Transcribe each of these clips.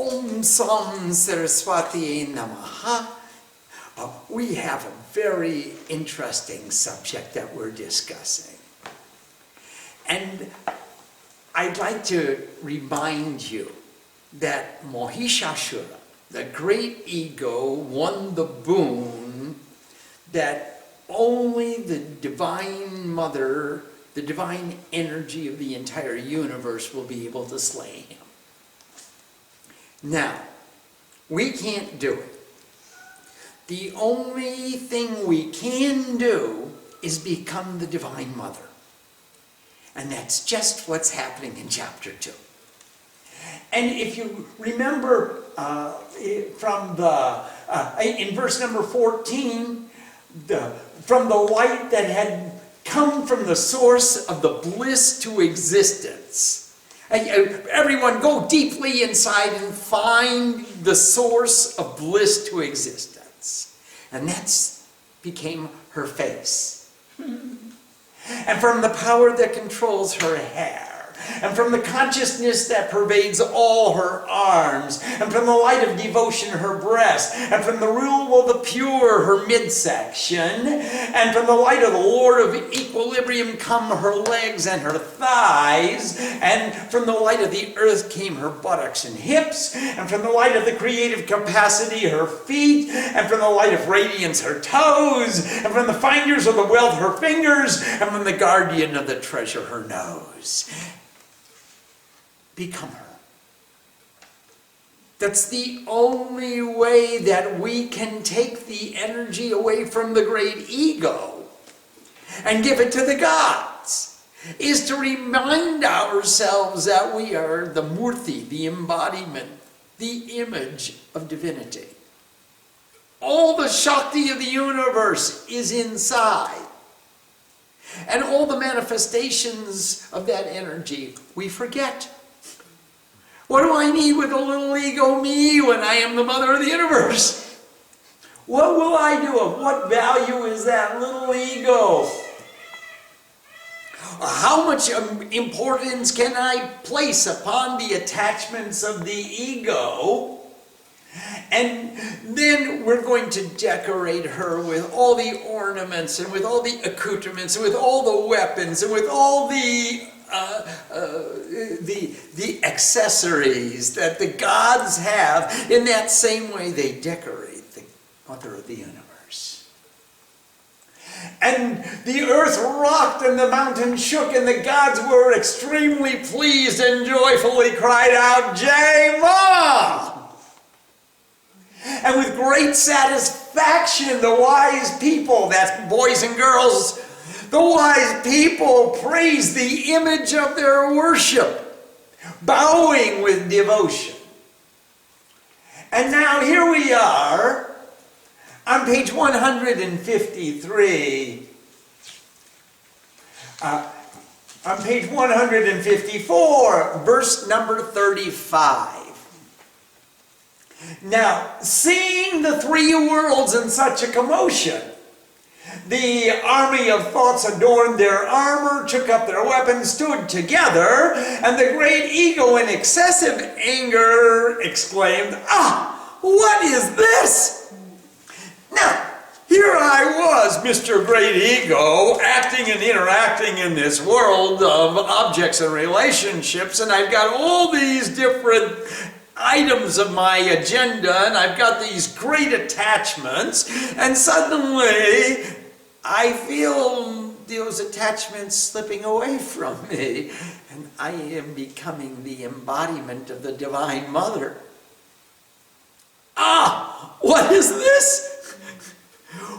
Om Sam Saraswati Namaha. We have a very interesting subject that we're discussing. And I'd like to remind you that Mahishasura, the great ego, won the boon that only the Divine Mother, the divine energy of the entire universe, will be able to slay him. Now, we can't do it. The only thing we can do is become the Divine Mother. And that's just what's happening in chapter 2. And if you remember from in verse number 14, from the light that had come from the source of the bliss to existence. Everyone go deeply inside and find the source of bliss to existence. And that became her face. And from the power that controls her hair, and from the consciousness that pervades all her arms, and from the light of devotion her breast, and from the rule of the pure her midsection, and from the light of the Lord of equilibrium come her legs and her thighs, and from the light of the earth came her buttocks and hips, and from the light of the creative capacity her feet, and from the light of radiance her toes, and from the finders of the wealth her fingers, and from the guardian of the treasure her nose. Become her. That's the only way that we can take the energy away from the great ego and give it to the gods, is to remind ourselves that we are the murti, the embodiment, the image of divinity. All the Shakti of the universe is inside. And all the manifestations of that energy we forget. What do I need with a little ego me when I am the mother of the universe? What will I do? Of what value is that little ego? How much importance can I place upon the attachments of the ego? And then we're going to decorate her with all the ornaments and with all the accoutrements and with all the weapons and with all the accessories that the gods have. In that same way they decorate the Mother of the universe. And the earth rocked and the mountain shook, and the gods were extremely pleased and joyfully cried out, Jai Ma! And with great satisfaction, the wise people, that's boys and girls, the wise people praised the image of their worship, bowing with devotion. And now here we are on page 153. On page 154, verse number 35. Now, seeing the three worlds in such a commotion, the army of thoughts adorned their armor, took up their weapons, stood together, and the great ego in excessive anger exclaimed, "Ah, what is this?" Now, here I was, Mr. Great Ego, acting and interacting in this world of objects and relationships, and I've got all these different items of my agenda, and I've got these great attachments, and suddenly I feel those attachments slipping away from me, and I am becoming the embodiment of the Divine Mother. Ah, what is this?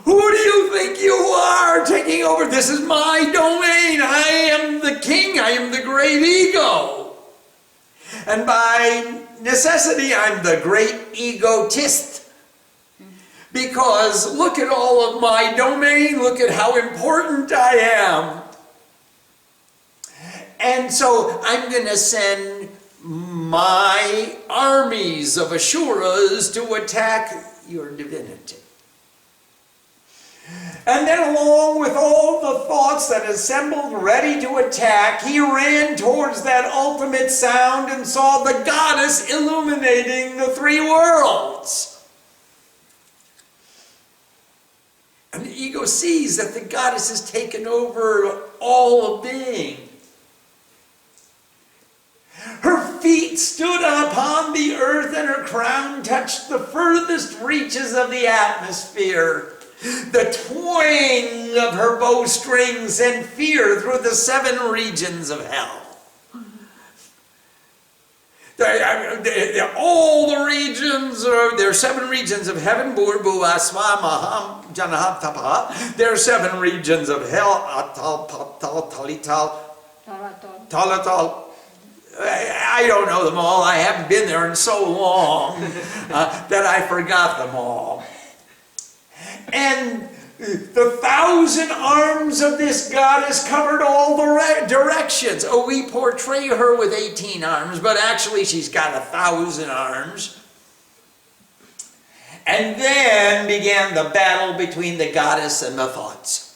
Who do you think you are taking over? This is my domain. I am the king. I am the great ego. And by necessity, I'm the great egotist. Because look at all of my domain. Look at how important I am. And so I'm going to send my armies of Asuras to attack your divinity. And then along with all the thoughts that assembled ready to attack, he ran towards that ultimate sound and saw the goddess illuminating the three worlds. And the ego sees that the goddess has taken over all of being. Her feet stood upon the earth and her crown touched the furthest reaches of the atmosphere. The twang of her bowstring sent fear through the 7 regions of hell. All the regions, there are 7 regions of heaven, Burbu, Asma, Maham, Janaham, Tapa. There are 7 regions of hell, Atal, Patal, Talital, Talatal. I don't know them all. I haven't been there in so long that I forgot them all. And the 1,000 arms of this goddess covered all the directions. Oh, we portray her with 18 arms, but actually she's got 1,000 arms. And then began the battle between the goddess and the thoughts.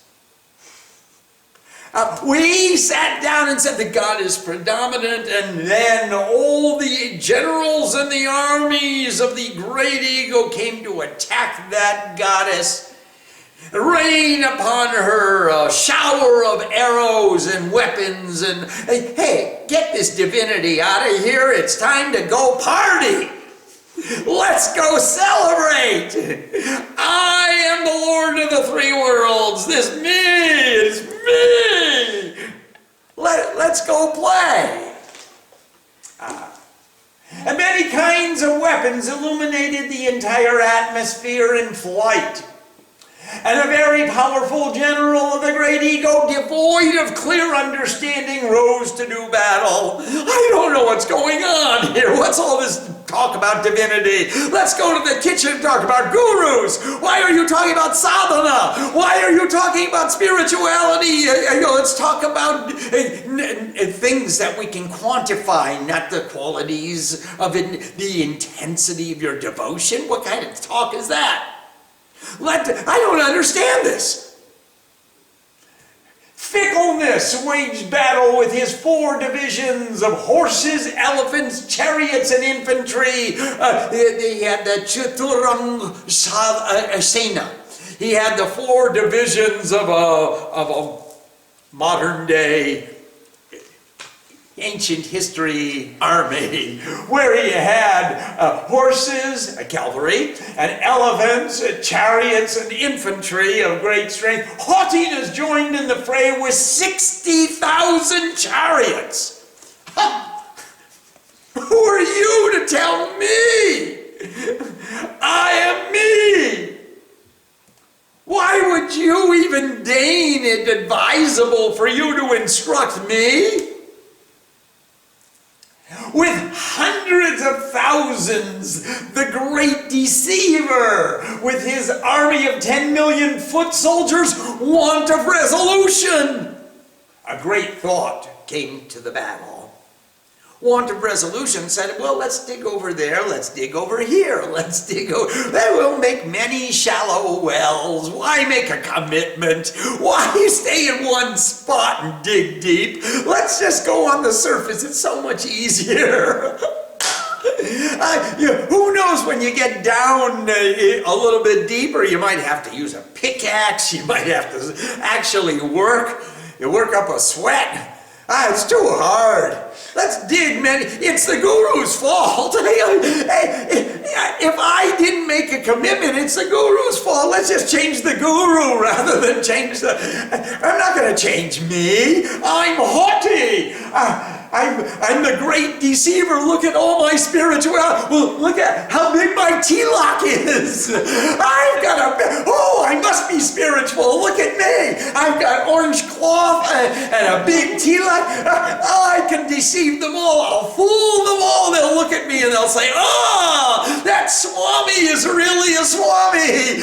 We sat down and said the god is predominant, and then all the generals and the armies of the great ego came to attack that goddess, rain upon her a shower of arrows and weapons, and hey, get this divinity out of here, it's time to go party. Let's go celebrate. I am the Lord of the three worlds. This me is me. Let's go play. And many kinds of weapons illuminated the entire atmosphere in flight. And a very powerful general of the great ego, devoid of clear understanding, rose to do battle. I don't know what's going on here. What's all this talk about divinity? Let's go to the kitchen and talk about gurus. Why are you talking about sadhana? Why are you talking about spirituality? Let's talk about things that we can quantify, not the qualities of the intensity of your devotion. What kind of talk is that? I don't understand this. Fickleness waged battle with his 4 divisions of horses, elephants, chariots, and infantry. He had the Chaturang Sena. He had the 4 divisions of a modern day ancient history army, where he had horses, cavalry, and elephants, chariots, and infantry of great strength. Haughtiness joined in the fray with 60,000 chariots. Who are you to tell me? I am me. Why would you even deign it advisable for you to instruct me? With hundreds of thousands, the great deceiver, with his army of 10 million foot soldiers, want of resolution. A great thought came to the battle. Want of resolution said, well, let's dig over there, let's dig over here, let's dig over. We'll make many shallow wells. Why make a commitment? Why stay in one spot and dig deep? Let's just go on the surface. It's so much easier. Who knows, when you get down a little bit deeper, you might have to use a pickaxe. You might have to actually work up a sweat. It's too hard. Let's dig, man. It's the guru's fault. If I didn't make a commitment, it's the guru's fault. Let's just change the guru rather than change the... I'm not going to change me. I'm haughty. I'm the great deceiver. Look at all my spirituality. Well, look at how big my tilak is. I must be spiritual. Look at me. I've got orange cloth and a big tilak. I can deceive them all. I'll fool them all. They'll look at me and they'll say, oh, that Swami is really a Swami.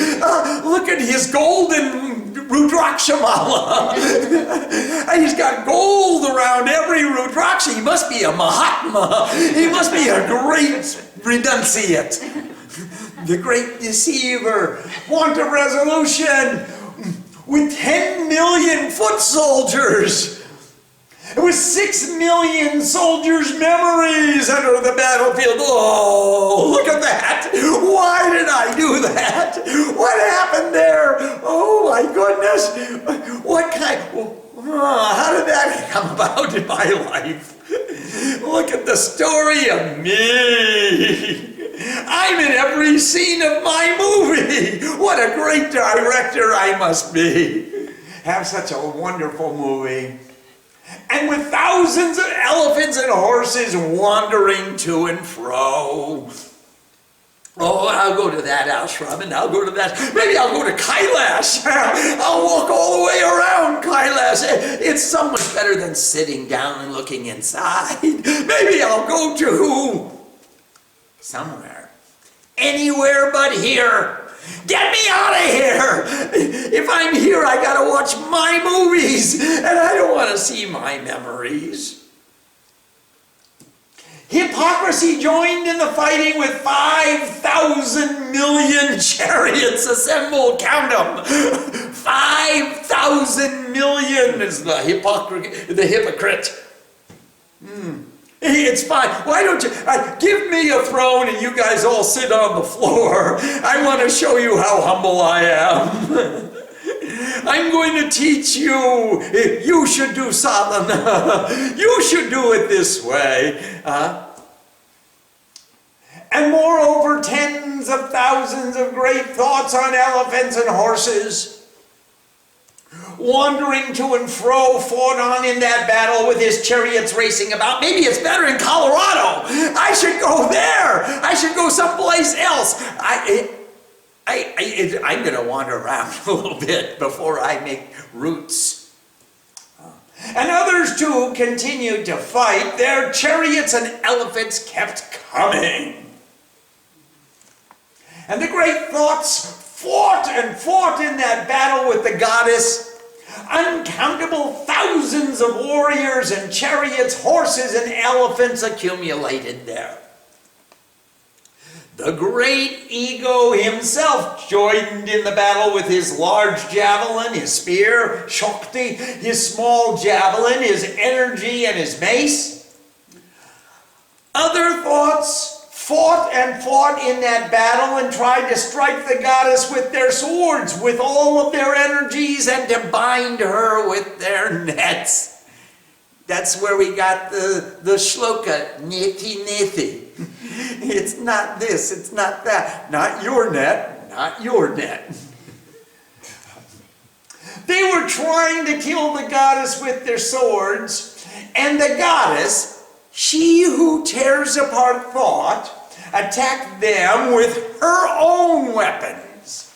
Look at his golden Rudrakshamala. He's got gold around every Rudraksha. He must be a Mahatma. He must be a great renunciate. The great deceiver. Want of resolution. with 10 million foot soldiers. It was 6 million soldiers' memories under the battlefield. Oh, look at that. Why did I do that? What happened there? Oh my goodness. What kind, how did that come about in my life? Look at the story of me. I'm in every scene of my movie. What a great director I must be. Have such a wonderful movie. And with thousands of elephants and horses wandering to and fro. Oh, I'll go to that ashram and I'll go to that. Maybe I'll go to Kailash. I'll walk all the way around Kailash. It's so much better than sitting down and looking inside. Maybe I'll go to somewhere. Anywhere but here. Get me out of here! If I'm here, I gotta watch my movies, and I don't want to see my memories. Hypocrisy joined in the fighting with 5,000 million chariots assembled. Count them. 5,000 million is the hypocrite. It's fine. Why don't you give me a throne and you guys all sit on the floor? I want to show you how humble I am. I'm going to teach you. You should do sadhana. You should do it this way. And moreover, tens of thousands of great thoughts on elephants and horses, wandering to and fro, fought on in that battle with his chariots racing about. Maybe it's better in Colorado. I should go there. I should go someplace else. I'm going to wander around a little bit before I make roots. And others too continued to fight. Their chariots and elephants kept coming. And the great thoughts fought and fought in that battle with the goddess. Uncountable thousands of warriors and chariots, horses and elephants accumulated there. The great ego himself joined in the battle with his large javelin, his spear, Shakti, his small javelin, his energy and his mace. Other thoughts fought and fought in that battle and tried to strike the goddess with their swords, with all of their energies, and to bind her with their nets. That's where we got the shloka, neti neti. It's not this, it's not that. Not your net, not your net. They were trying to kill the goddess with their swords, and the goddess, she who tears apart thought, attacked them with her own weapons.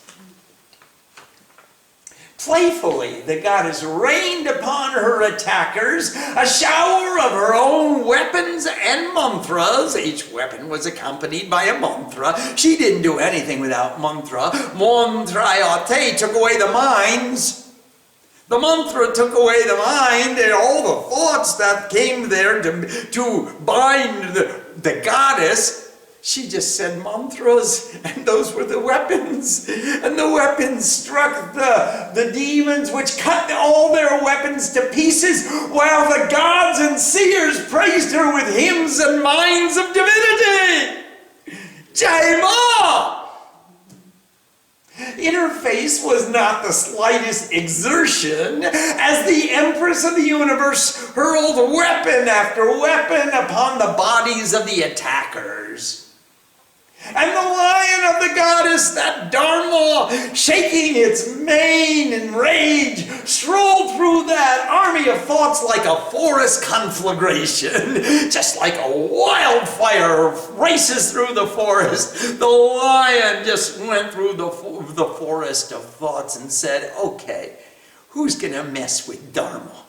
Playfully, the goddess rained upon her attackers a shower of her own weapons and mantras. Each weapon was accompanied by a mantra. She didn't do anything without mantra. Mantrayate took away the minds. The mantra took away the mind and all the thoughts that came there to bind the goddess. She just said mantras, and those were the weapons. And the weapons struck the demons, which cut all their weapons to pieces, while the gods and seers praised her with hymns and minds of divinity. Jai Ma! In her face was not the slightest exertion, as the Empress of the Universe hurled weapon after weapon upon the bodies of the attackers. And the lion of the goddess, that Dharma, shaking its mane in rage, strolled through that army of thoughts like a forest conflagration. Just like a wildfire races through the forest, the lion just went through the forest of thoughts and said, okay, who's going to mess with Dharma?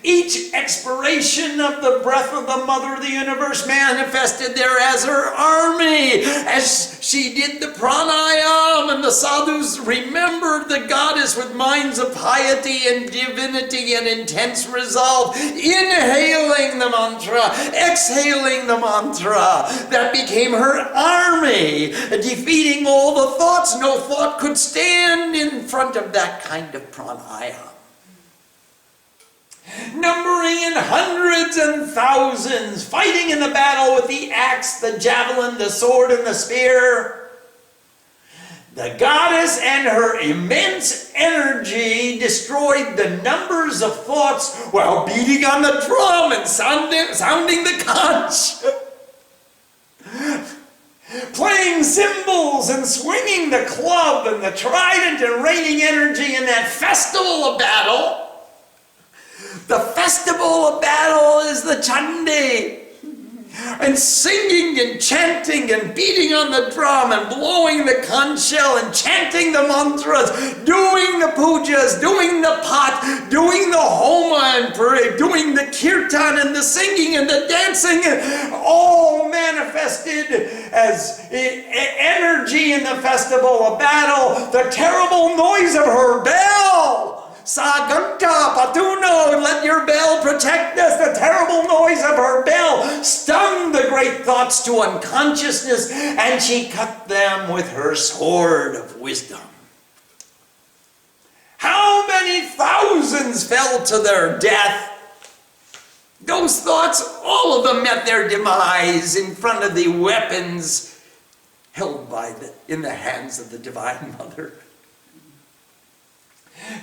Each expiration of the breath of the Mother of the Universe manifested there as her army, as she did the pranayam, and the sadhus remembered the goddess with minds of piety and divinity and intense resolve, inhaling the mantra, exhaling the mantra. That became her army, defeating all the thoughts. No thought could stand in front of that kind of pranayam. Numbering in hundreds and thousands, fighting in the battle with the axe, the javelin, the sword, and the spear. The goddess and her immense energy destroyed the numbers of thoughts while beating on the drum and sounding the conch. Playing cymbals and swinging the club and the trident and raining energy in that festival of battle. The festival of battle is the Chandi. And singing and chanting and beating on the drum and blowing the conch shell and chanting the mantras, doing the pujas, doing the pat, doing the homa and parade, doing the kirtan and the singing and the dancing, all manifested as energy in the festival of battle. The terrible noise of her bell. Saganta Patuno, let your bell protect us. The terrible noise of her bell stung the great thoughts to unconsciousness, and she cut them with her sword of wisdom. How many thousands fell to their death? Those thoughts, all of them met their demise in front of the weapons held in the hands of the Divine Mother.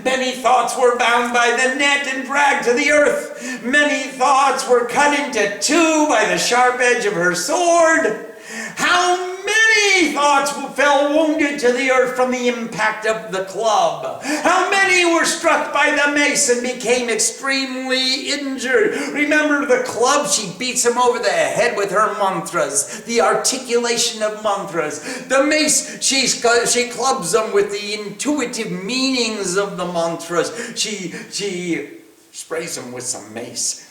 Many thoughts were bound by the net and dragged to the earth. Many thoughts were cut into two by the sharp edge of her sword. How many thoughts fell wounded to the earth from the impact of the club? How many were struck by the mace and became extremely injured? Remember the club? She beats him over the head with her mantras, the articulation of mantras. The mace, she clubs them with the intuitive meanings of the mantras. She sprays them with some mace.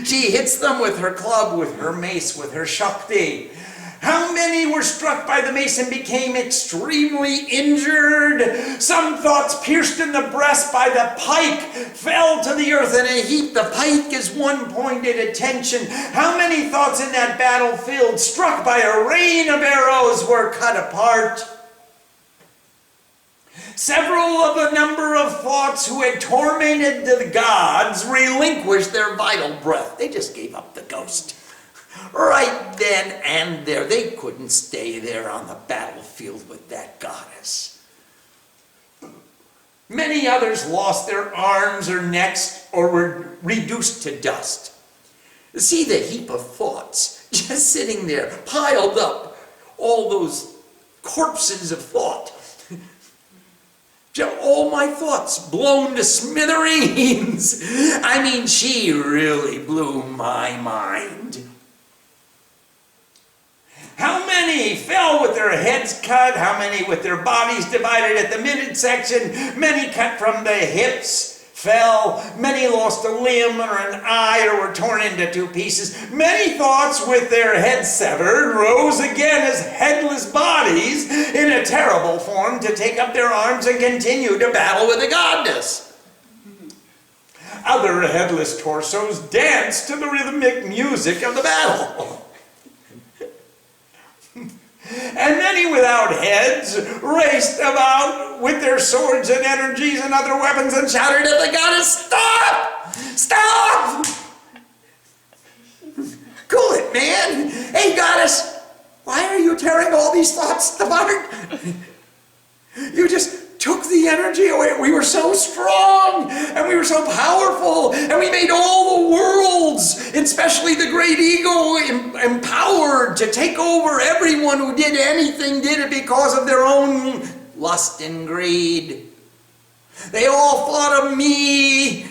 She hits them with her club, with her mace, with her Shakti. How many were struck by the mace and became extremely injured? Some thoughts pierced in the breast by the pike fell to the earth in a heap. The pike is one pointed attention. How many thoughts in that battlefield struck by a rain of arrows were cut apart? Several of the number of thoughts who had tormented the gods relinquished their vital breath. They just gave up the ghost. Right then and there. They couldn't stay there on the battlefield with that goddess. Many others lost their arms or necks or were reduced to dust. See the heap of thoughts just sitting there, piled up. All those corpses of thought. All my thoughts blown to smithereens. I mean, she really blew my mind. How many fell with their heads cut? How many with their bodies divided at the midsection? Many cut from the hips fell. Many lost a limb or an eye or were torn into two pieces. Many thoughts with their heads severed rose again as headless bodies in a terrible form to take up their arms and continue to battle with the goddess. Other headless torsos danced to the rhythmic music of the battle. And many without heads raced about with their swords and energies and other weapons and shouted at the goddess, "Stop! Stop! Cool it, man! Hey, goddess, why are you tearing all these thoughts apart? You just took the energy away. We were so strong, and we were so powerful, and we made all the worlds, especially the great ego, empowered to take over. Everyone who did anything did it because of their own lust and greed. They all thought of me,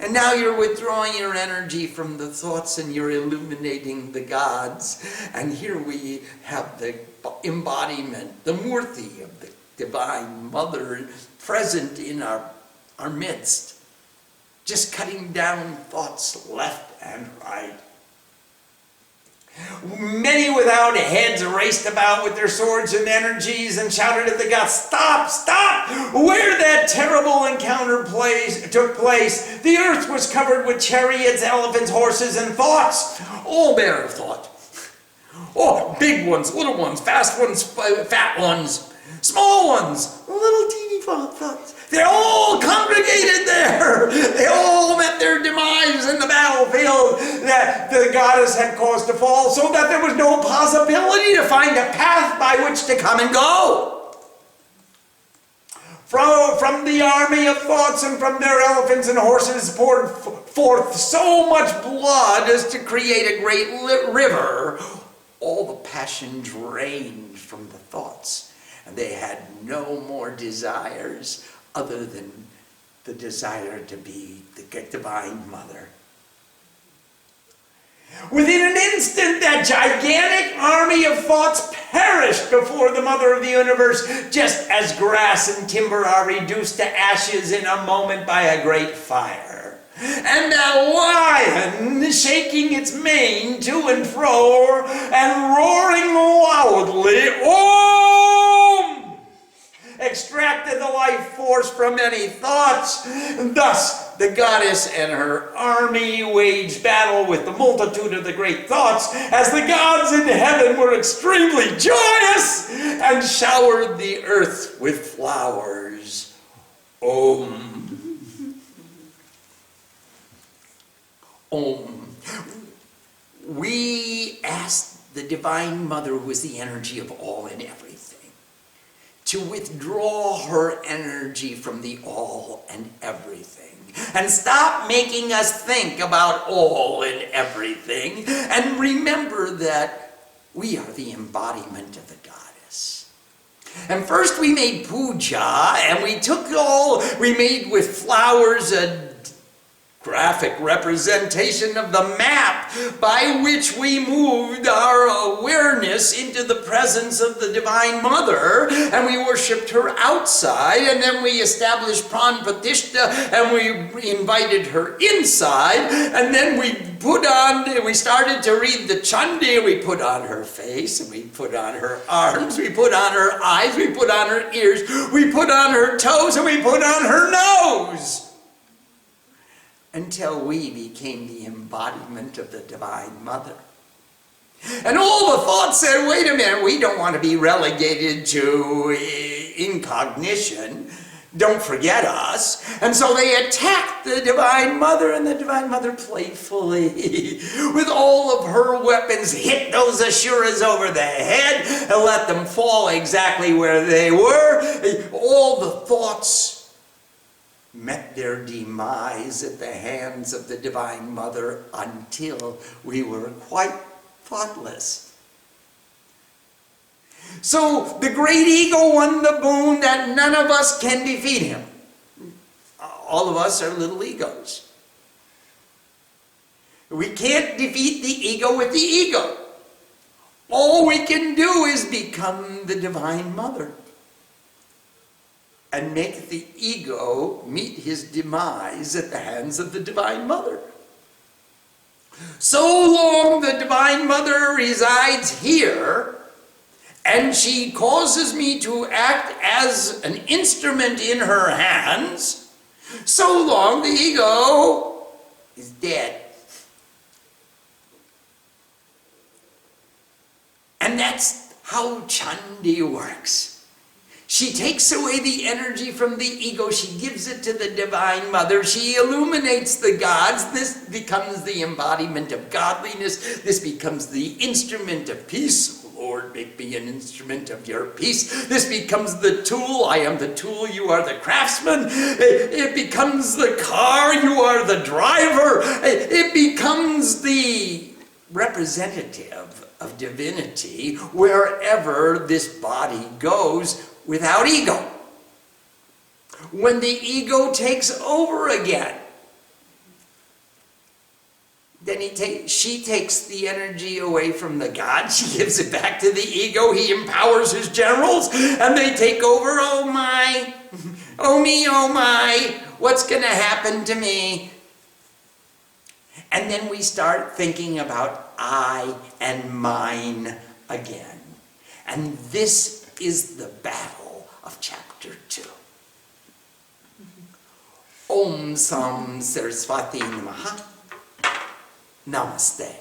and now you're withdrawing your energy from the thoughts and you're illuminating the gods. And here we have the embodiment, the murti of the Divine Mother present in our midst, just cutting down thoughts left and right. Many without heads raced about with their swords and energies and shouted at the gods, "Stop! Stop! Where that terrible encounter took place, the earth was covered with chariots, elephants, horses, and thoughts, all manner of thought. Oh, big ones, little ones, fast ones, fat ones, small ones, little teeny thoughts. They all congregated there. They all met their demise in the battlefield that the goddess had caused to fall, so that there was no possibility to find a path by which to come and go. From the army of thoughts and from their elephants and horses poured forth so much blood as to create a great river. All the passion drained from the thoughts, and they had no more desires other than the desire to be the Divine Mother. Within an instant, that gigantic army of thoughts perished before the Mother of the Universe, just as grass and timber are reduced to ashes in a moment by a great fire. And that lion, shaking its mane to and fro and roaring loudly, "Om!" extracted the life force from any thoughts. Thus, the goddess and her army waged battle with the multitude of the great thoughts, as the gods in heaven were extremely joyous and showered the earth with flowers. Om. Om. We asked the Divine Mother, who is the energy of all and everything, to withdraw her energy from the all and everything, and stop making us think about all and everything, and remember that we are the embodiment of the goddess. And first we made puja, and we made with flowers a graphic representation of the map by which we moved our awareness into the presence of the Divine Mother, and we worshipped her outside, and then we established Pran Pratishtha, and we invited her inside, and then we started to read the Chandi. We put on her face, and we put on her arms, we put on her eyes, we put on her ears, we put on her toes, and we put on her nose, until we became the embodiment of the Divine Mother. And all the thoughts said, wait a minute, we don't want to be relegated to incognition. Don't forget us. And so they attacked the Divine Mother, and the Divine Mother playfully, with all of her weapons, hit those Asuras over the head and let them fall exactly where they were. All the thoughts met their demise at the hands of the Divine Mother until we were quite thoughtless. So the great ego won the boon that none of us can defeat him. All of us are little egos. We can't defeat the ego with the ego. All we can do is become the Divine Mother and make the ego meet his demise at the hands of the Divine Mother. So long the Divine Mother resides here, and she causes me to act as an instrument in her hands, so long the ego is dead. And that's how Chandi works. She takes away the energy from the ego. She gives it to the Divine Mother. She illuminates the gods. This becomes the embodiment of godliness. This becomes the instrument of peace. Lord, make me an instrument of your peace. This becomes the tool. I am the tool. You are the craftsman. It becomes the car. You are the driver. It becomes the representative of divinity wherever this body goes, without ego. When the ego takes over again, then she takes the energy away from the God. She gives it back to the ego. He empowers his generals, and they take over. Oh my, oh me, oh my, what's going to happen to me? And then we start thinking about I and mine again. And this is the battle of chapter 2. Om Sam Saraswati Namaha. Namaste.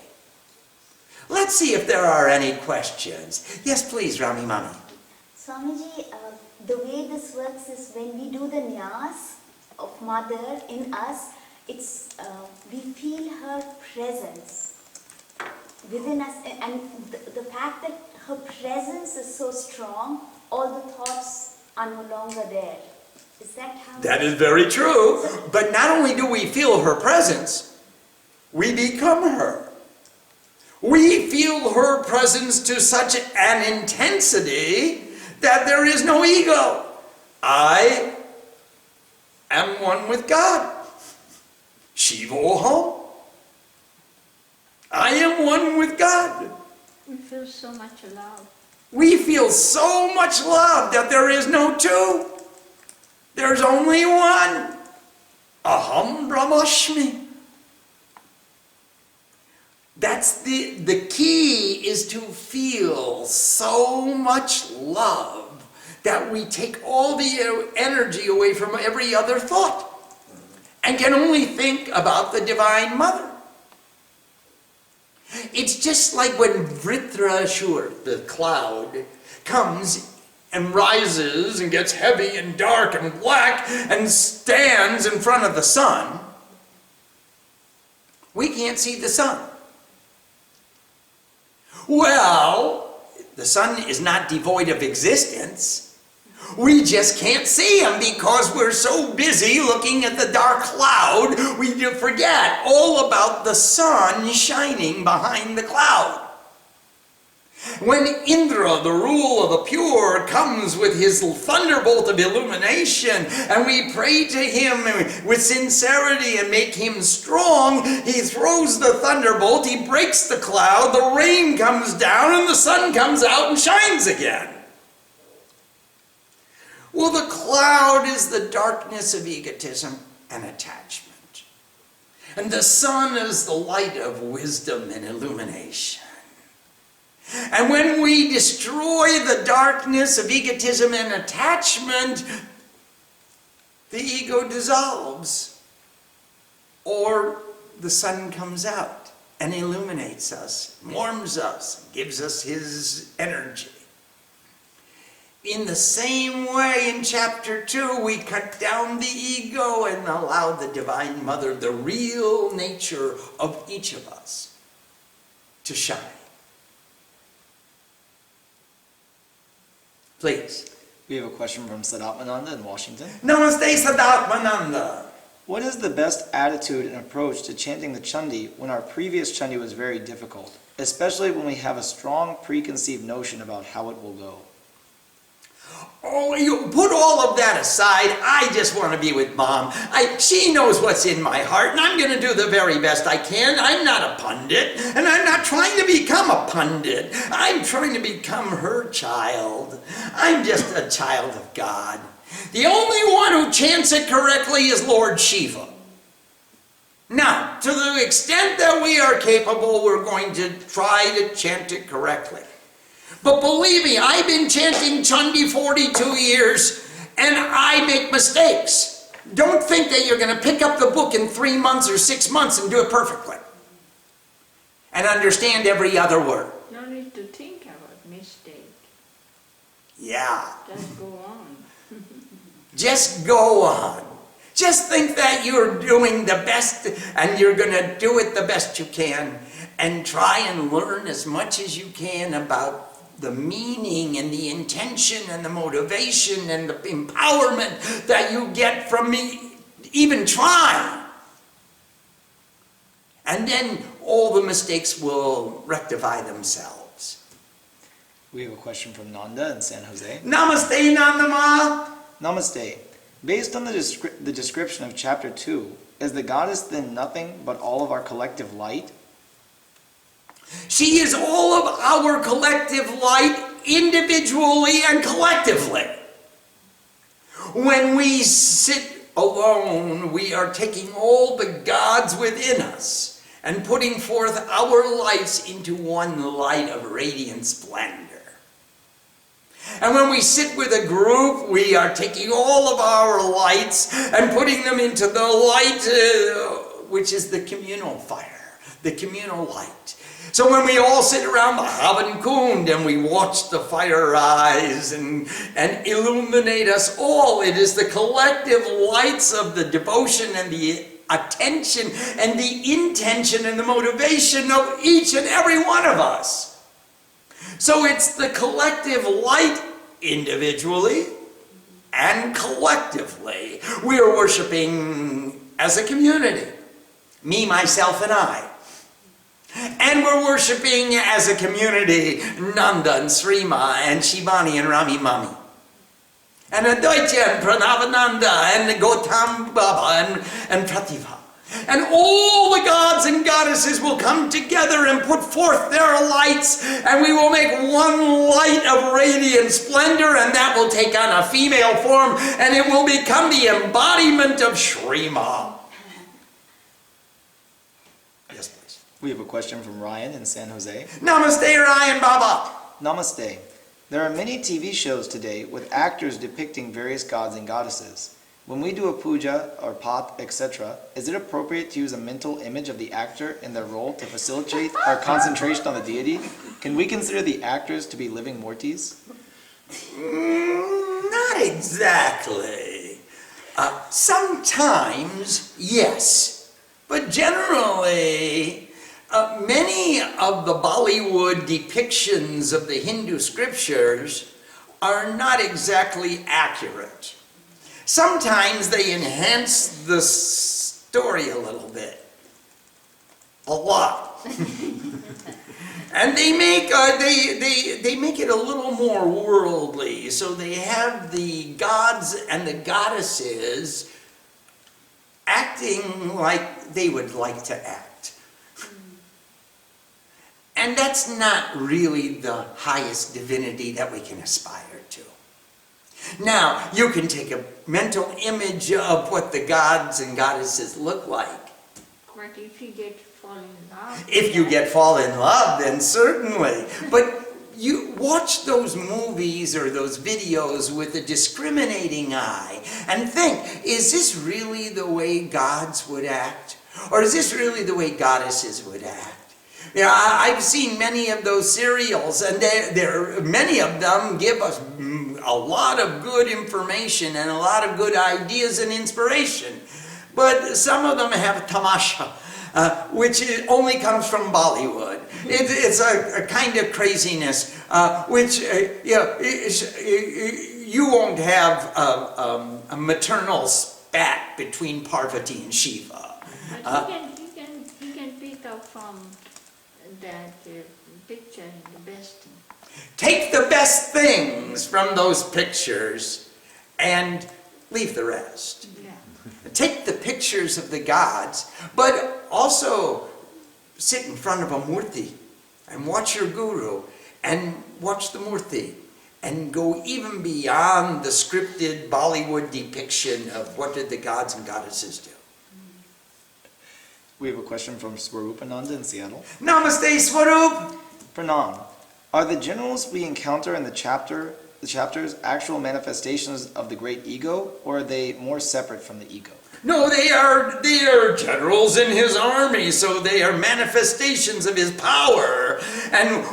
Let's see if there are any questions. Yes, please, Rami Mami. Swamiji, the way this works is when we do the nyas of mother in us, it's we feel her presence within us, and the fact that her presence is so strong, all the thoughts are no longer there. Is that how? That is very true. But not only do we feel her presence, we become her. We feel her presence to such an intensity that there is no ego. I am one with God. Shivoham. I am one with God. We feel so much love. We feel so much love that there is no two. There's only one. Aham Brahmashmi. That's the key, is to feel so much love that we take all the energy away from every other thought and can only think about the Divine Mother. It's just like when Vritrashur, the cloud, comes and rises and gets heavy and dark and black and stands in front of the sun. We can't see the sun. Well, the sun is not devoid of existence. We just can't see him because we're so busy looking at the dark cloud, we forget all about the sun shining behind the cloud. When Indra, the rule of the pure, comes with his thunderbolt of illumination, and we pray to him with sincerity and make him strong, he throws the thunderbolt, he breaks the cloud, the rain comes down, and the sun comes out and shines again. Well, the cloud is the darkness of egotism and attachment. And the sun is the light of wisdom and illumination. And when we destroy the darkness of egotism and attachment, the ego dissolves, or the sun comes out and illuminates us, warms us, gives us his energy. In the same way, in chapter 2, we cut down the ego and allow the Divine Mother, the real nature of each of us, to shine. Please. We have a question from Sadatmananda in Washington. Namaste, Sadatmananda. What is the best attitude and approach to chanting the Chandi when our previous Chandi was very difficult, especially when we have a strong preconceived notion about how it will go? Oh, you put all of that aside. I just want to be with Mom. She knows what's in my heart, and I'm going to do the very best I can. I'm not a pundit, and I'm not trying to become a pundit. I'm trying to become her child. I'm just a child of God. The only one who chants it correctly is Lord Shiva. Now, to the extent that we are capable, we're going to try to chant it correctly. But believe me, I've been chanting Chandi 42 years, and I make mistakes. Don't think that you're going to pick up the book in 3 months or 6 months and do it perfectly. And understand every other word. No need to think about mistake. Yeah. Just go on. Just go on. Just think that you're doing the best, and you're going to do it the best you can, and try and learn as much as you can about the meaning and the intention and the motivation and the empowerment that you get from me even trying. And then all the mistakes will rectify themselves. We have a question from Nanda in San Jose. Namaste, Nandama. Namaste. Based on the description of chapter 2, is the goddess then nothing but all of our collective light? She is all of our collective light, individually and collectively. When we sit alone, we are taking all the gods within us and putting forth our lights into one light of radiant splendor. And when we sit with a group, we are taking all of our lights and putting them into the light, which is the communal fire, the communal light. So when we all sit around the Havenkund and we watch the fire rise and illuminate us all, it is the collective lights of the devotion and the attention and the intention and the motivation of each and every one of us. So it's the collective light individually and collectively. We are worshiping as a community, me, myself, and I. And we're worshiping as a community Nanda and Srima and Shivani and Rami Mami. And Advaita and Pranavananda and Gautam Baba and Prativa. And all the gods and goddesses will come together and put forth their lights, and we will make one light of radiant splendor, and that will take on a female form, and it will become the embodiment of Shrima. Yes, please. We have a question from Ryan in San Jose. Namaste, Ryan Baba. Namaste. There are many TV shows today with actors depicting various gods and goddesses. When we do a puja or path, etc., is it appropriate to use a mental image of the actor in their role to facilitate our concentration on the deity? Can we consider the actors to be living mortals? Not exactly. Sometimes, yes. But generally, many of the Bollywood depictions of the Hindu scriptures are not exactly accurate. Sometimes they enhance the story a little bit. A lot. And they make they make it a little more worldly. So they have the gods and the goddesses acting like they would like to act. And that's not really the highest divinity that we can aspire to. Now, you can take a mental image of what the gods and goddesses look like. But if you get fall in love... If you get fall in love, then certainly. But you watch those movies or those videos with a discriminating eye and think, is this really the way gods would act? Or is this really the way goddesses would act? You know, I've seen many of those serials, and many of them give us a lot of good information and a lot of good ideas and inspiration. But some of them have tamasha, which only comes from Bollywood. It's a kind of craziness, which you won't have a maternal spat between Parvati and Shiva. But you can pick up from that picture the best thing. Take the best things from those pictures and leave the rest. Yeah. Take the pictures of the gods, but also sit in front of a murti and watch your guru and watch the murti and go even beyond the scripted Bollywood depiction of what did the gods and goddesses do. We have a question from Swarupananda in Seattle. Namaste, Swarup! Pranam. Are the generals we encounter in the chapters actual manifestations of the great ego, or are they more separate from the ego? No, they are generals in his army, so they are manifestations of his power. And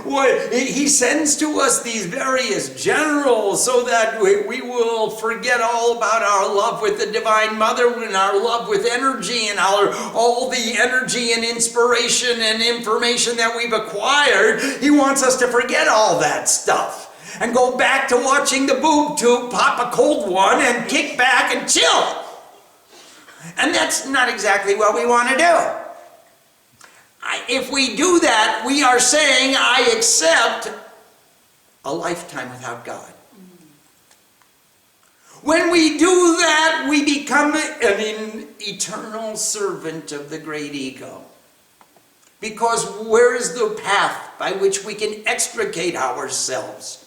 he sends to us these various generals so that we will forget all about our love with the Divine Mother and our love with energy and all the energy and inspiration and information that we've acquired. He wants us to forget all that stuff and go back to watching the boob tube pop a cold one and kick back and chill. And that's not exactly what we want to do. If we do that, we are saying, I accept a lifetime without God. When we do that, we become an eternal servant of the great ego. Because where is the path by which we can extricate ourselves?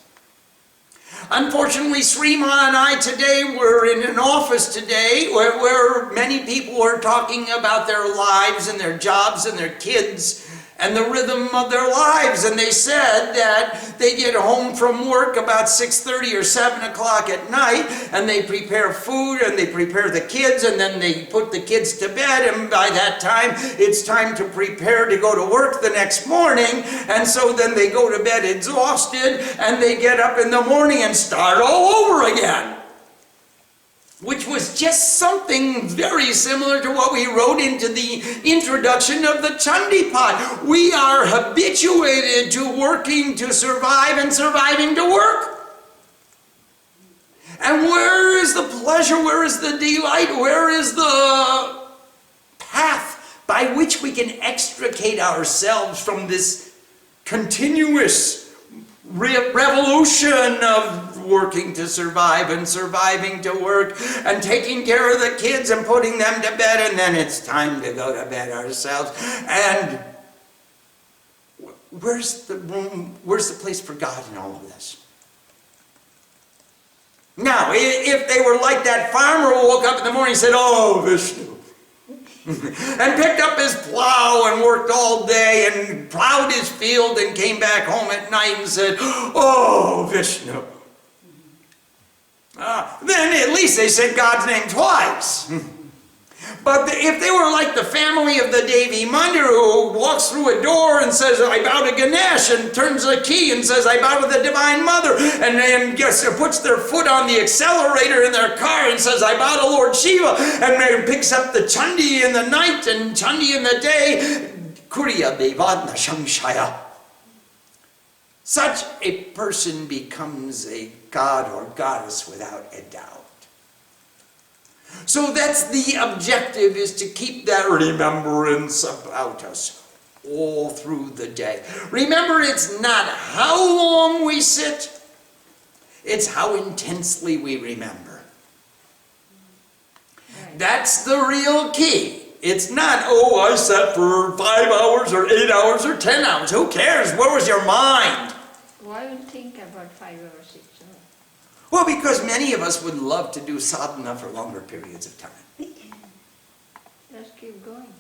Unfortunately, Srima and I today were in an office today where many people were talking about their lives and their jobs and their kids and the rhythm of their lives. And they said that they get home from work about 6:30 or 7 o'clock at night, and they prepare food and they prepare the kids, and then they put the kids to bed, and by that time it's time to prepare to go to work the next morning. And so then they go to bed exhausted, and they get up in the morning and start all over again. Which was just something very similar to what we wrote into the introduction of the Chandi Path. We are habituated to working to survive and surviving to work. And where is the pleasure? Where is the delight? Where is the path by which we can extricate ourselves from this continuous revolution of working to survive and surviving to work and taking care of the kids and putting them to bed, and then it's time to go to bed ourselves? And where's the room, where's the place for God in all of this? Now, if they were like that farmer who woke up in the morning and said, "Oh, Vishnu," and picked up his plow and worked all day and plowed his field and came back home at night and said, "Oh, Vishnu," then at least they said God's name twice. But if they were like the family of the Devi Mandir, who walks through a door and says, "I bow to Ganesh," and turns a key and says, "I bow to the Divine Mother," and then puts their foot on the accelerator in their car and says, "I bow to Lord Shiva," and then picks up the Chandi in the night and Chandi in the day, Kuriya Devadna Shamshaya. Such a person becomes a god or goddess without a doubt. So that's the objective, is to keep that remembrance about us all through the day. Remember, it's not how long we sit, it's how intensely we remember. That's the real key. It's not, "Oh, I sat for 5 hours or 8 hours or 10 hours. Who cares? Where was your mind? Why would you think about 5 or 6 hours? Well, because many of us would love to do sadhana for longer periods of time. Just keep going.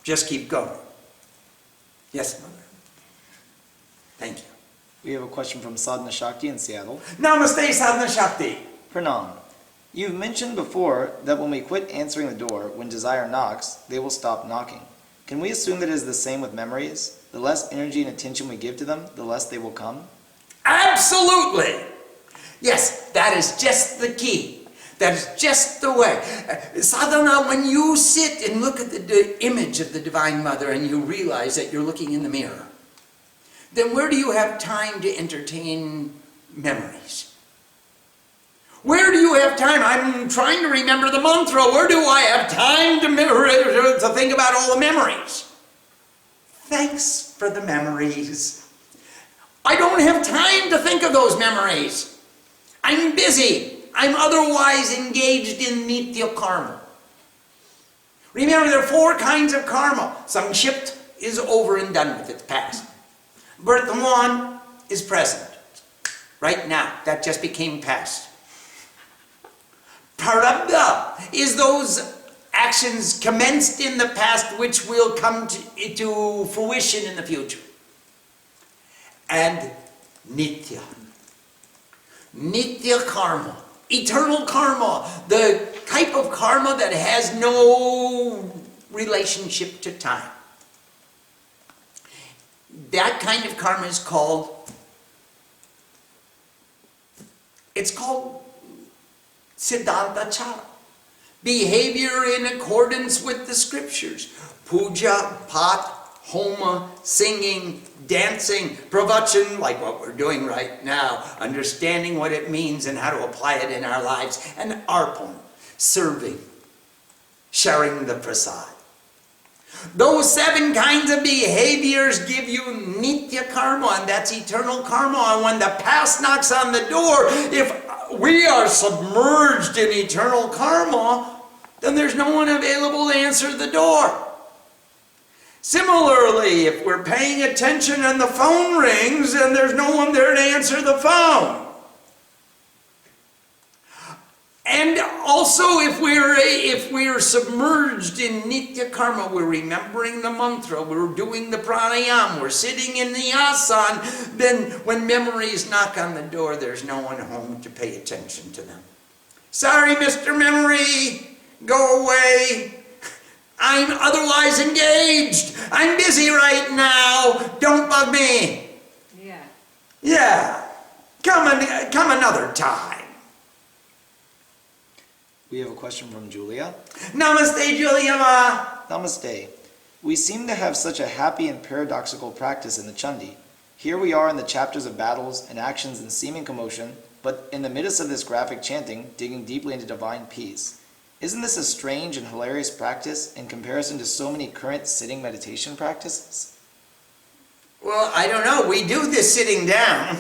Just keep going. Yes, Mother. Thank you. We have a question from Sadhana Shakti in Seattle. Namaste, Sadhana Shakti. Pranam. You've mentioned before that when we quit answering the door, when desire knocks, they will stop knocking. Can we assume that it is the same with memories? The less energy and attention we give to them, the less they will come? Absolutely. Yes, that is just the key. That is just the way. Sadhana, when you sit and look at the image of the Divine Mother and you realize that you're looking in the mirror, then where do you have time to entertain memories? Where do you have time? I'm trying to remember the mantra. Where do I have time to think about all the memories? Thanks for the memories. I don't have time to think of those memories. I'm busy. I'm otherwise engaged in nitya karma. Remember, there are 4 kinds of karma. Samkshipt is over and done with, it's past. Vartaman is present. Right now, that just became past. Prarabdha is those actions commenced in the past which will come to fruition in the future. And nitya. Nitya karma. Eternal karma. The type of karma that has no relationship to time. That kind of karma is called, Siddhantachara. Behavior in accordance with the scriptures. Puja, Path, Homa, singing, dancing, pravachan, like what we're doing right now, understanding what it means and how to apply it in our lives, and arpan, serving, sharing the prasad. Those 7 kinds of behaviors give you nitya karma, and that's eternal karma. And when the past knocks on the door, if we are submerged in eternal karma, then there's no one available to answer the door. Similarly, if we're paying attention and the phone rings and there's no one there to answer the phone, And also, if we're submerged in nitya karma, we're remembering the mantra, we're doing the pranayama, we're sitting in the asana, then when memories knock on the door, there's no one home to pay attention to them. Sorry, Mr. Memory, go away. I'm otherwise engaged. I'm busy right now. Don't bug me. Yeah. Yeah, come another time. We have a question from Julia. Namaste, Julia Ma. Namaste. We seem to have such a happy and paradoxical practice in the Chandi. Here we are in the chapters of battles and actions in seeming commotion, but in the midst of this graphic chanting, digging deeply into divine peace. Isn't this a strange and hilarious practice in comparison to so many current sitting meditation practices? Well, I don't know. We do this sitting down.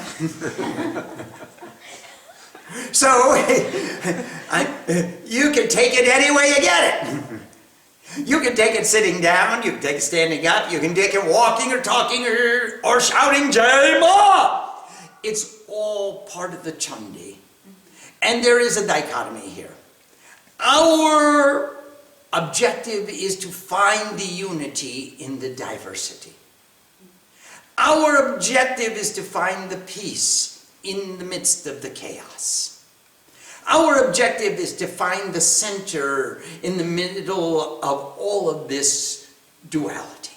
So, you can take it any way you get it. You can take it sitting down, you can take it standing up, you can take it walking or talking or shouting, Jai Ma! It's all part of the Chandi. And there is a dichotomy here. Our objective is to find the unity in the diversity. Our objective is to find the peace in the midst of the chaos. Our objective is to find the center in the middle of all of this duality.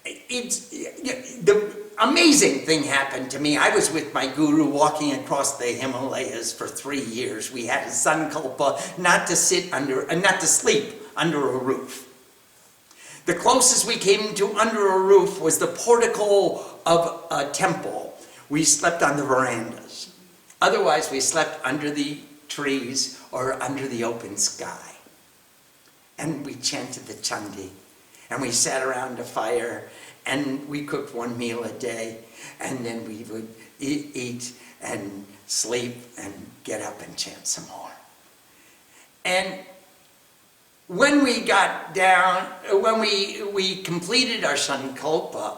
The amazing thing happened to me. I was with my guru walking across the Himalayas for 3 years. We had a sankalpa not to sleep under a roof. The closest we came to under a roof was the portico of a temple. We slept on the verandas. Otherwise, we slept under the trees or under the open sky. And we chanted the Chandi. And we sat around a fire and we cooked 1 meal a day. And then we would eat and sleep and get up and chant some more. And when we got down, when we completed our sankalpa,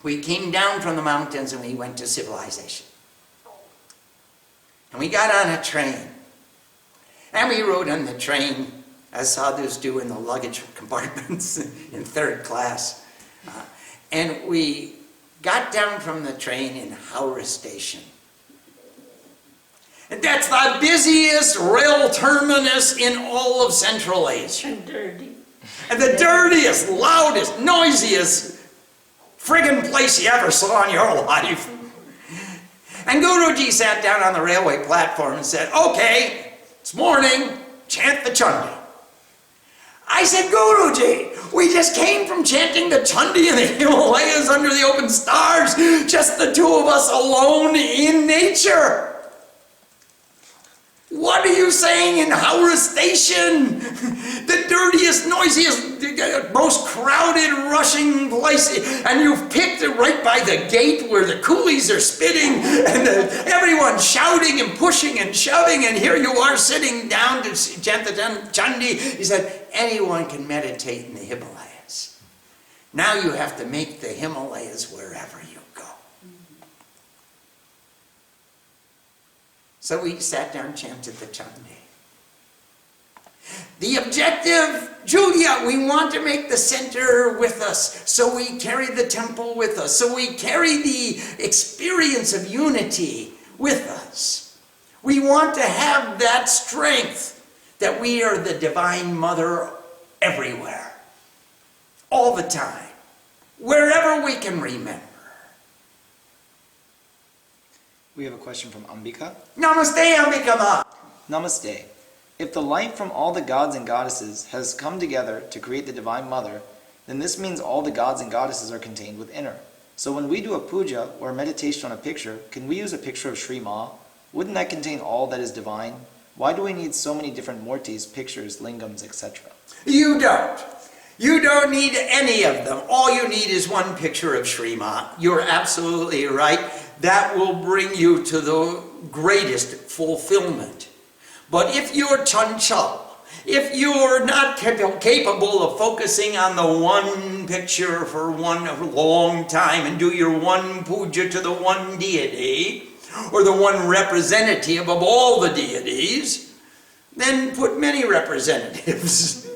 we came down from the mountains and we went to civilization. And we got on a train. And we rode on the train, as sadhus do in the luggage compartments in 3rd class. And we got down from the train in Howrah Station. And that's the busiest rail terminus in all of Central Asia. And dirty. And the dirtiest, loudest, noisiest friggin' place you ever saw in your life. And Guruji sat down on the railway platform and said, okay, it's morning, chant the Chandi. I said, Guruji, we just came from chanting the Chandi in the Himalayas under the open stars, just the two of us alone in nature. What are you saying in Howrah Station? The dirtiest, noisiest, most crowded, rushing place. And you've picked it right by the gate where the coolies are spitting and everyone's shouting and pushing and shoving. And here you are sitting down to chant the Chandi. He said, anyone can meditate in the Himalayas. Now you have to make the Himalayas wherever you go. So we sat down, chanted the Chandi. The objective, Julia, we want to make the center with us, so we carry the temple with us, so we carry the experience of unity with us. We want to have that strength that we are the Divine Mother everywhere, all the time, wherever we can remember. We have a question from Ambika. Namaste, Ambika Ma. Namaste. If the light from all the gods and goddesses has come together to create the Divine Mother, then this means all the gods and goddesses are contained within her. So when we do a puja or a meditation on a picture, can we use a picture of Sri Ma? Wouldn't that contain all that is divine? Why do we need so many different murtis, pictures, lingams, etc.? You don't. You don't need any of them. All you need is one picture of Sri Ma. You're absolutely right. That will bring you to the greatest fulfillment. But if you're chanchal, if you're not capable of focusing on the one picture for one long time and do your one puja to the one deity, or the one representative of all the deities, then put many representatives.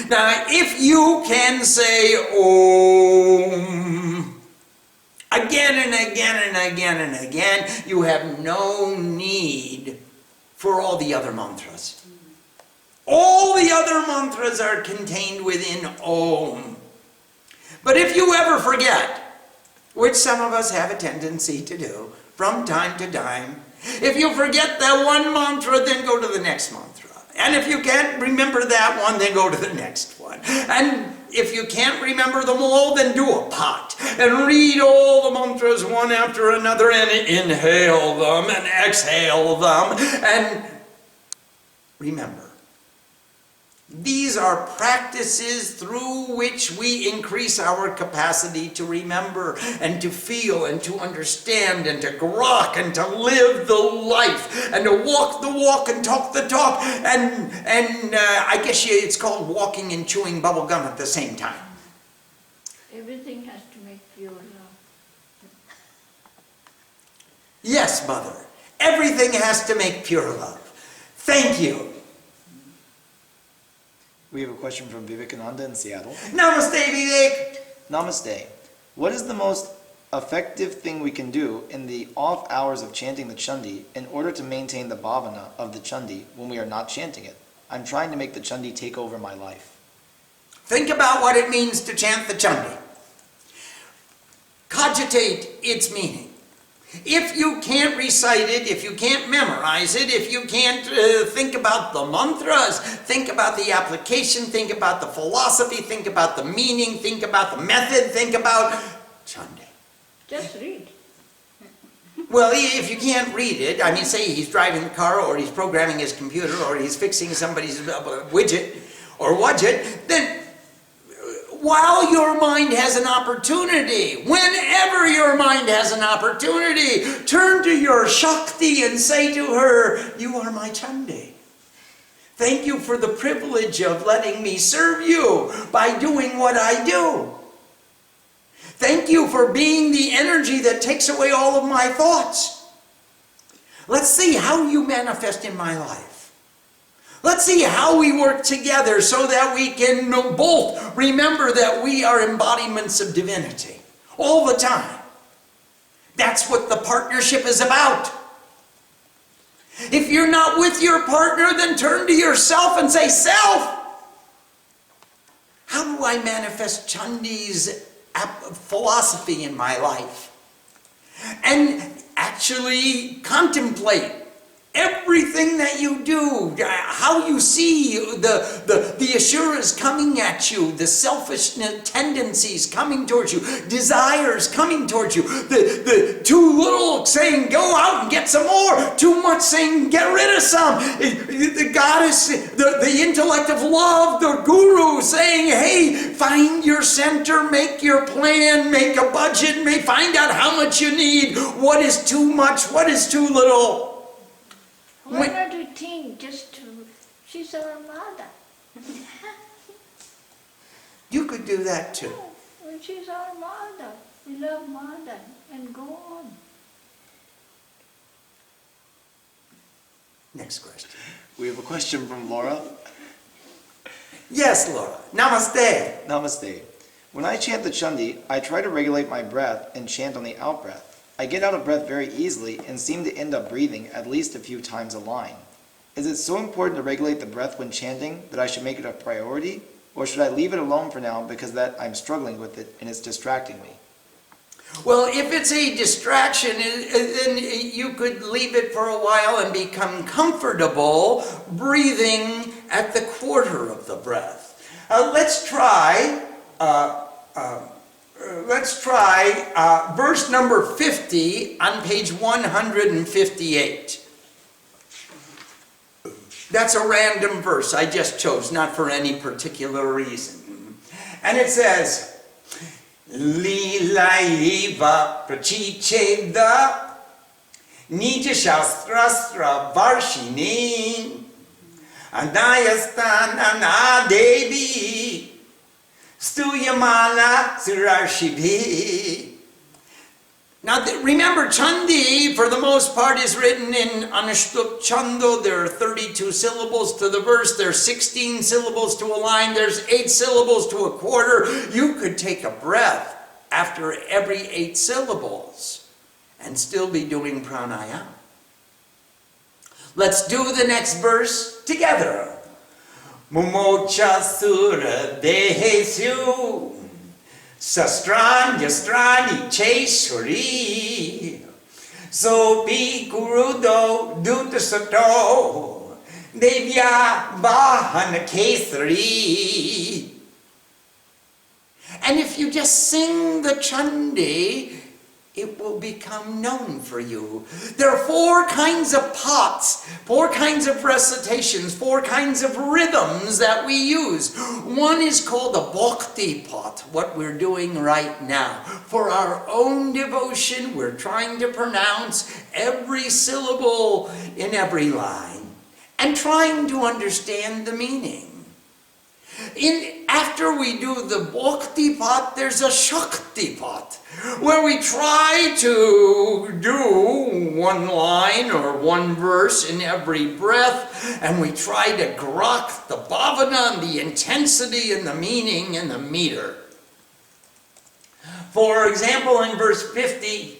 Now, if you can say Om again and again and again and again, you have no need for all the other mantras. All the other mantras are contained within Om. But if you ever forget, which some of us have a tendency to do from time to time, if you forget that one mantra, then go to the next mantra. And if you can't remember that one, then go to the next one. And if you can't remember them all, then do a pot. And read all the mantras one after another and inhale them and exhale them. And remember, these are practices through which we increase our capacity to remember and to feel and to understand and to grok and to live the life and to walk the walk and talk the talk. And I guess it's called walking and chewing bubble gum at the same time. Everything has to make pure love. Yes, Mother. Everything has to make pure love. Thank you. We have a question from Vivekananda in Seattle. Namaste, Vivek. Namaste. What is the most effective thing we can do in the off hours of chanting the Chandi in order to maintain the bhavana of the Chandi when we are not chanting it? I'm trying to make the Chandi take over my life. Think about what it means to chant the Chandi. Cogitate its meaning. If you can't recite it, if you can't memorize it, if you can't think about the mantras, think about the application, think about the philosophy, think about the meaning, think about the method, think about Chandi. Just read. Well, if you can't read it, I mean, say he's driving the car or he's programming his computer or he's fixing somebody's widget or widget, then while your mind has an opportunity, whenever your mind has an opportunity, turn to your Shakti and say to her, you are my Chandi. Thank you for the privilege of letting me serve you by doing what I do. Thank you for being the energy that takes away all of my thoughts. Let's see how you manifest in my life. Let's see how we work together so that we can both remember that we are embodiments of divinity all the time. That's what the partnership is about. If you're not with your partner, then turn to yourself and say, Self, how do I manifest Chandi's philosophy in my life? And actually contemplate everything that you do, how you see the asuras coming at you, the selfish tendencies coming towards you, desires coming towards you, the too little saying go out and get some more, too much saying get rid of some, the goddess, the intellect of love, the guru saying, hey, find your center, make your plan, make a budget, find out how much you need, what is too much, what is too little. Why not you think she's our mother? You could do that too. Well, she's our mother. We love mother and go on. Next question. We have a question from Laura. Yes, Laura. Namaste. Namaste. When I chant the Chandi, I try to regulate my breath and chant on the out-breath. I get out of breath very easily and seem to end up breathing at least a few times a line. Is it so important to regulate the breath when chanting that I should make it a priority? Or should I leave it alone for now because that I'm struggling with it and it's distracting me? Well, if it's a distraction, then you could leave it for a while and become comfortable breathing at the quarter of the breath. Let's try verse number 50 on page 158. That's a random verse I just chose, not for any particular reason. And it says, Lilaiva prachicheda nija shastrastra varshini adayastana devi stuyamala sirashibhi. Now remember, Chandi, for the most part, is written in Anushtup Chando. There are 32 syllables to the verse. There's 16 syllables to a line. There's 8 syllables to a quarter. You could take a breath after every 8 syllables and still be doing pranayama. Let's do the next verse together. Mumocha sura dehesyu sastranya strani cheshwari sopi gurudo dutasato devya bahana kesari. And if you just sing the Chandi, it will become known for you. There are 4 kinds of pots, 4 kinds of recitations, 4 kinds of rhythms that we use. One is called a bhakti pot, what we're doing right now. For our own devotion, we're trying to pronounce every syllable in every line and trying to understand the meaning. After we do the bhakti pot, there's a shakti pot, where we try to do 1 line or 1 verse in every breath, and we try to grok the bhavana and the intensity and the meaning and the meter. For example, in verse 50,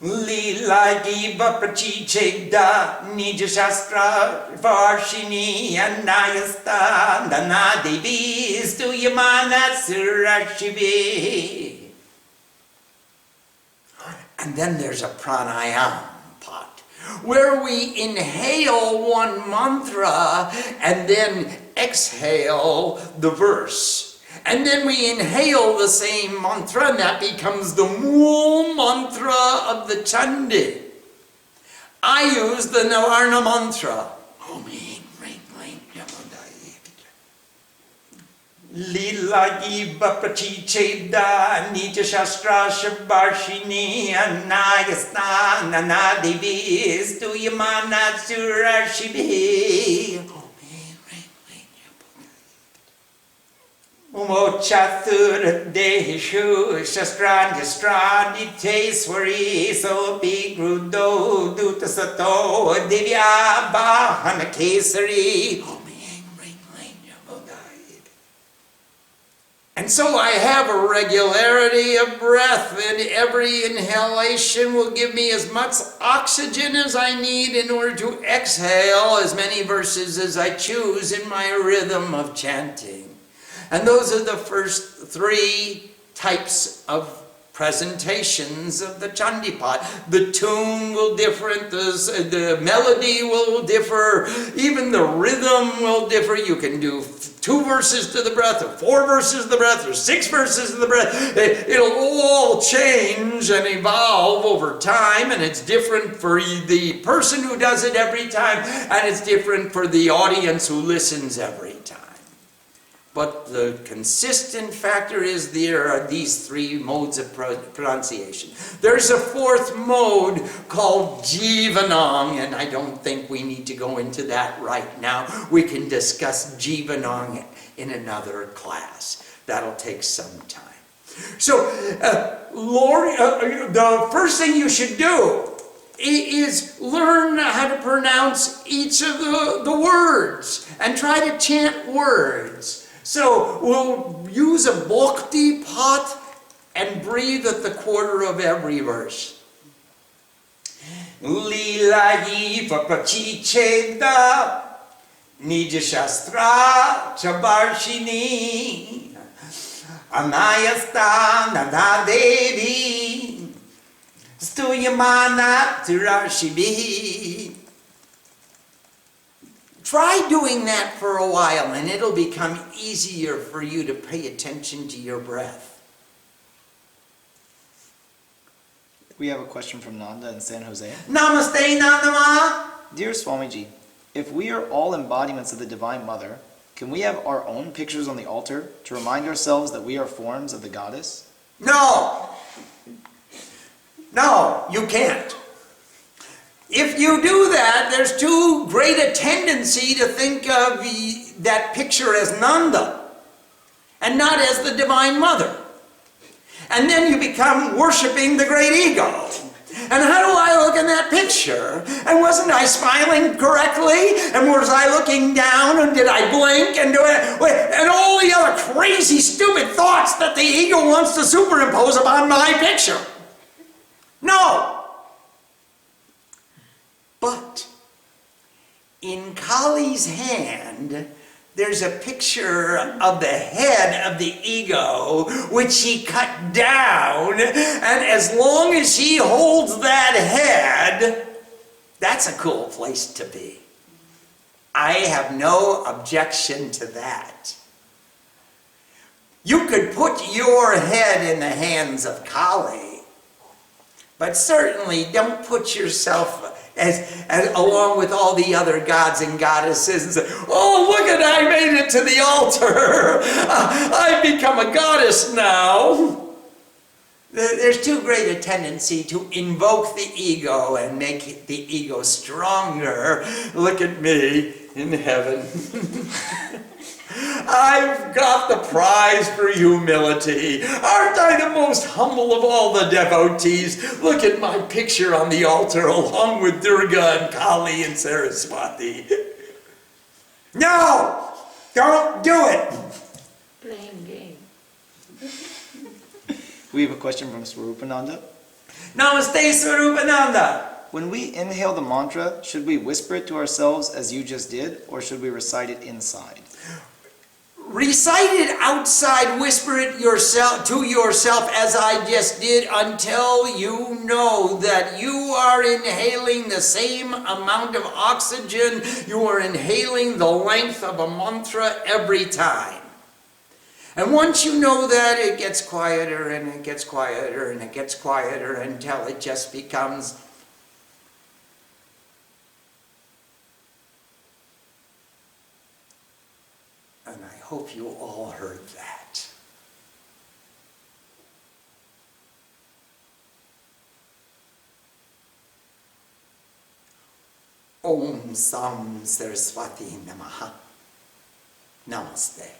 Lilagi Baprachicheda Nija Shastra Varshini Anayasta Dana Devi Stuyamana Surashivi. And then there's a pranayama pot, where we inhale 1 mantra and then exhale the verse. And then we inhale the same mantra, and that becomes the mool mantra of the Chandi. I use the Navarna mantra. Lilagi Baprachicheda Nija Shastra Shabarshini Anayasta Nanadevi Stuyamana Surashibi. Umochathur Dehishu Shastranja Strani Teswari Sopi Grudo Dutasato Divya Bahana Kesari. And so I have a regularity of breath, and every inhalation will give me as much oxygen as I need in order to exhale as many verses as I choose in my rhythm of chanting. And those are the first 3 types of presentations of the Chandi Path. The tune will differ, the melody will differ, even the rhythm will differ. You can do 2 verses to the breath, or 4 verses to the breath, or 6 verses to the breath. It'll all change and evolve over time, and it's different for the person who does it every time, and it's different for the audience who listens every time. But the consistent factor is there are these 3 modes of pronunciation. There's a 4th mode called Jivanang, and I don't think we need to go into that right now. We can discuss Jivanang in another class. That'll take some time. So, the first thing you should do is learn how to pronounce each of the words and try to chant words. So we'll use a bhakti pot and breathe at the quarter of every verse. Lilahi Vaprachicheda Nija Shastra Chabarshini Anayasta Nadadevi Stuyamana Turashibi. Try doing that for a while, and it'll become easier for you to pay attention to your breath. We have a question from Nanda in San Jose. Namaste, Nandama. Dear Swamiji, if we are all embodiments of the Divine Mother, can we have our own pictures on the altar to remind ourselves that we are forms of the Goddess? No. No, you can't. If you do that, there's too great a tendency to think of that picture as Nanda and not as the Divine Mother. And then you become worshiping the great ego. that picture? And wasn't I smiling correctly? And was I looking down? And did I blink? And and all the other crazy, stupid thoughts that the ego wants to superimpose upon my picture? No. But in Kali's hand, there's a picture of the head of the ego, which he cut down, and as long as he holds that head, that's a cool place to be. I have no objection to that. You could put your head in the hands of Kali, but certainly don't put yourself as along with all the other gods and goddesses and say, oh, look at, I made it to the altar. I've become a goddess now. There's too great a tendency to invoke the ego and make the ego stronger. Look at me in heaven. I've got the prize for humility. Aren't I the most humble of all the devotees? Look at my picture on the altar along with Durga and Kali and Saraswati. No! Don't do it! Playing game. We have a question from Swarupananda. Namaste, Swarupananda. When we inhale the mantra, should we whisper it to ourselves as you just did, or should we recite it inside? Recite it outside, whisper it to yourself as I just did until you know that you are inhaling the same amount of oxygen. You are inhaling the length of a mantra every time. And once you know that, it gets quieter and it gets quieter and it gets quieter until it just becomes and I hope you all heard that. Om Sam Saraswati Namaha. Namaste.